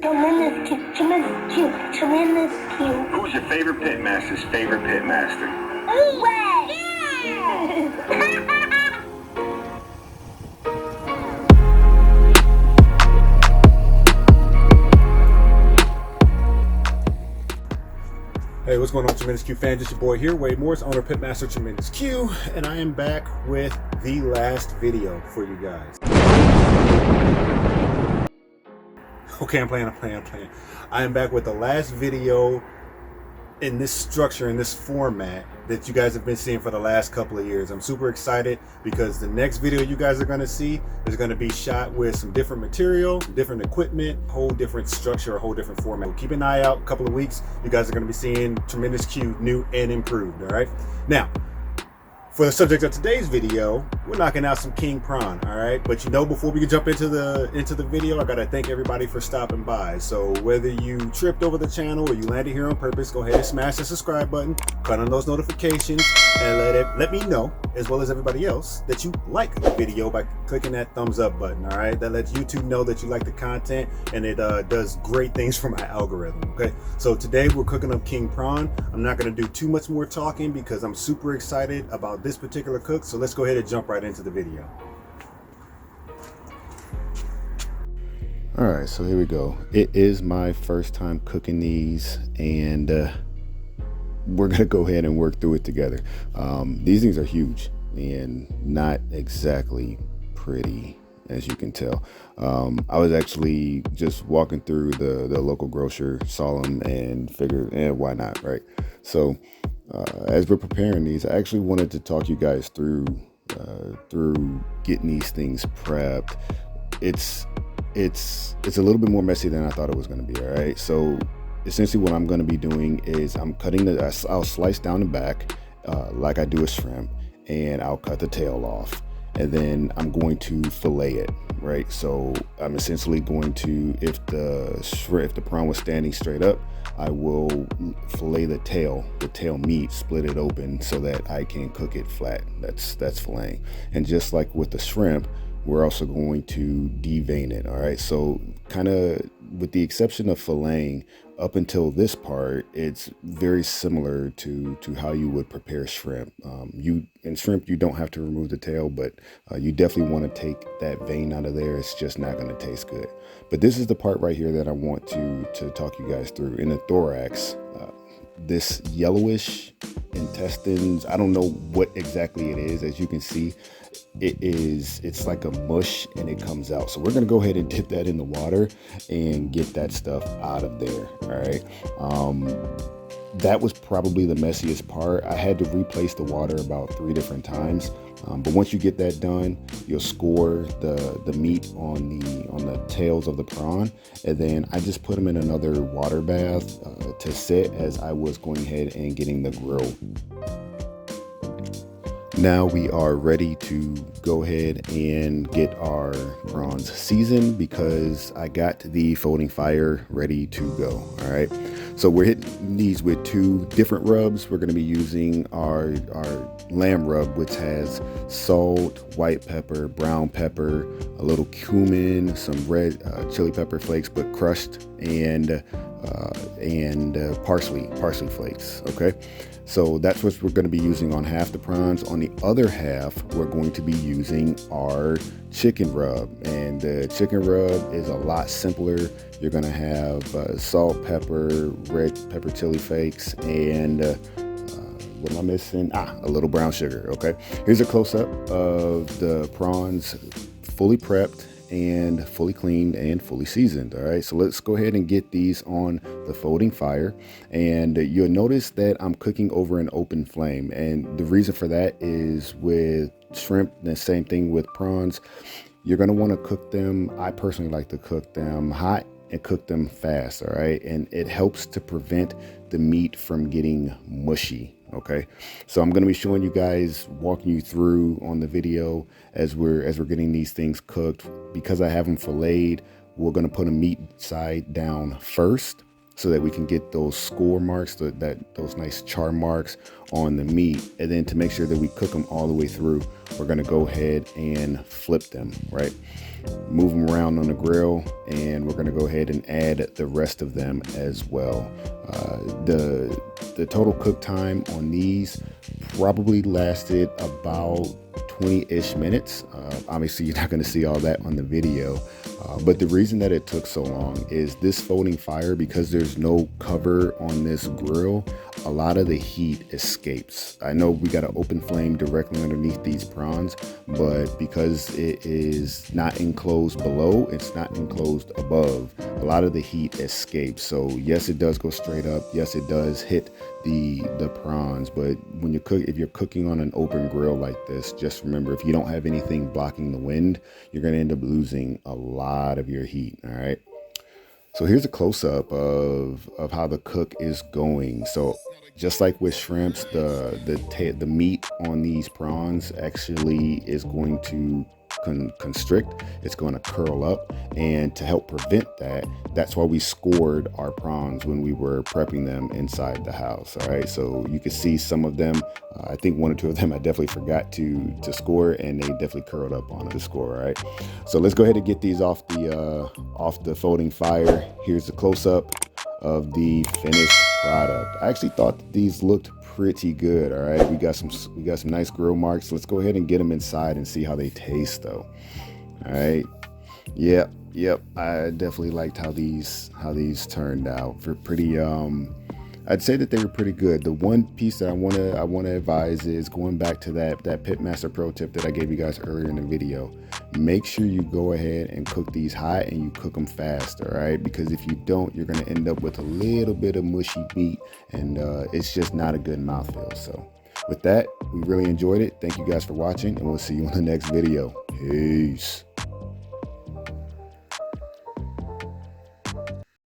Tremendous cute, tremendous cute, tremendous cute. Who's your favorite pitmaster's favorite pitmaster? Way! Hey, what's going on, Tremendous Q fans? It's your boy here, Wade Morris, owner of Pitmaster Tremendous Q, and I am back with the last video for you guys. Okay, I'm playing. I am back with the last video in this structure, in this format that you guys have been seeing for the last couple of years. I'm super excited because the next video you guys are going to see is going to be shot with some different material, different equipment, whole different structure, a whole different format. Keep an eye out, a couple of weeks, you guys are going to be seeing Tremendous Q new and improved. All right, now for the subject of today's video, we're knocking out some King Prawn, all right? But you know, before we can jump into the video, I gotta thank everybody for stopping by. So whether you tripped over the channel or you landed here on purpose, go ahead and smash the subscribe button, turn on those notifications, and let me know, as well as everybody else, that you like the video by clicking that thumbs up button, all right? That lets YouTube know that you like the content, and it does great things for my algorithm, okay? So today we're cooking up King Prawn. I'm not gonna do too much more talking because I'm super excited about this particular cook, so let's go ahead and jump right into the video. All right, so here we go. It is my first time cooking these, and we're gonna go ahead and work through it together. These things are huge and not exactly pretty, as you can tell. I was actually just walking through the local grocer, saw them, and figured, why not, right? So as we're preparing these, I actually wanted to talk you guys through getting these things prepped. It's a little bit more messy than I thought it was going to be. All right, so essentially what I'm going to be doing is I'm cutting I'll slice down the back like I do a shrimp, and I'll cut the tail off, and then I'm going to fillet it, right? So I'm essentially going to, if the prawn was standing straight up, I will fillet the tail meat, split it open so that I can cook it flat. That's filleting. And just like with the shrimp, we're also going to devein it. All right, so kind of with the exception of filleting, up until this part, it's very similar to how you would prepare shrimp. In shrimp, you don't have to remove the tail, but you definitely want to take that vein out of there. It's just not going to taste good. But this is the part right here that I want to talk you guys through. In the thorax, this yellowish intestines, I don't know what exactly it is. As you can see, it's like a mush, and it comes out. So we're gonna go ahead and dip that in the water and get that stuff out of there. All right, that was probably the messiest part. I had to replace the water about 3 different times, but once you get that done, you'll score the meat on the tails of the prawn, and then I just put them in another water bath to sit as I was going ahead and getting the grill. Now we are ready to go ahead and get our prawns seasoned, because I got the folding fire ready to go. All right, so we're hitting these with 2 different rubs. We're going to be using our lamb rub, which has salt, white pepper, brown pepper, a little cumin, some red chili pepper flakes but crushed, and parsley flakes. Okay, so that's what we're going to be using on half the prawns. On the other half, we're going to be using our chicken rub, and the chicken rub is a lot simpler. You're going to have salt, pepper, red pepper chili flakes, and what am I missing? A little brown sugar. Okay, here's a close-up of the prawns, fully prepped and fully cleaned and fully seasoned. All right, so let's go ahead and get these on the folding fire, and you'll notice that I'm cooking over an open flame, and the reason for that is with shrimp, the same thing with prawns, you're going to want to cook them. I personally like to cook them hot and cook them fast. All right, and it helps to prevent the meat from getting mushy. Okay, so I'm going to be showing you guys, walking you through on the video as we're getting these things cooked. Because I have them filleted, we're going to put a meat side down first, so that we can get those score marks, those nice char marks on the meat. And then to make sure that we cook them all the way through, we're gonna go ahead and flip them, right? Move them around on the grill, and we're gonna go ahead and add the rest of them as well. The total cook time on these probably lasted about 20-ish minutes. Obviously, you're not going to see all that on the video, but the reason that it took so long is this folding fire, because there's no cover on this grill, a lot of the heat escapes. I know we got an open flame directly underneath these prawns, but because it is not enclosed below, it's not enclosed above, a lot of the heat escapes. So yes, it does go straight up. Yes, it does hit the prawns, but when if you're cooking on an open grill like this, just remember, if you don't have anything blocking the wind, you're going to end up losing a lot of your heat. All right, so here's a close-up of how the cook is going. So just like with shrimps, the meat on these prawns actually is going to constrict. It's going to curl up, and to help prevent that, that's why we scored our prawns when we were prepping them inside the house. All right, so you can see some of them, I think 1 or 2 of them I definitely forgot to score, and they definitely curled up on the score. All right, so let's go ahead and get these off the folding fire. Here's the close-up of the finished product. I actually thought that these looked pretty good. All right, we got some nice grill marks. Let's go ahead and get them inside and see how they taste though. All right, yep, I definitely liked how these turned out. For pretty I'd say that they were pretty good. The one piece that I want to advise is going back to that Pitmaster pro tip that I gave you guys earlier in the video. Make sure you go ahead and cook these hot, and you cook them fast, all right? Because if you don't, you're going to end up with a little bit of mushy meat, and it's just not a good mouthfeel. So with that, we really enjoyed it. Thank you guys for watching, and we'll see you on the next video. Peace.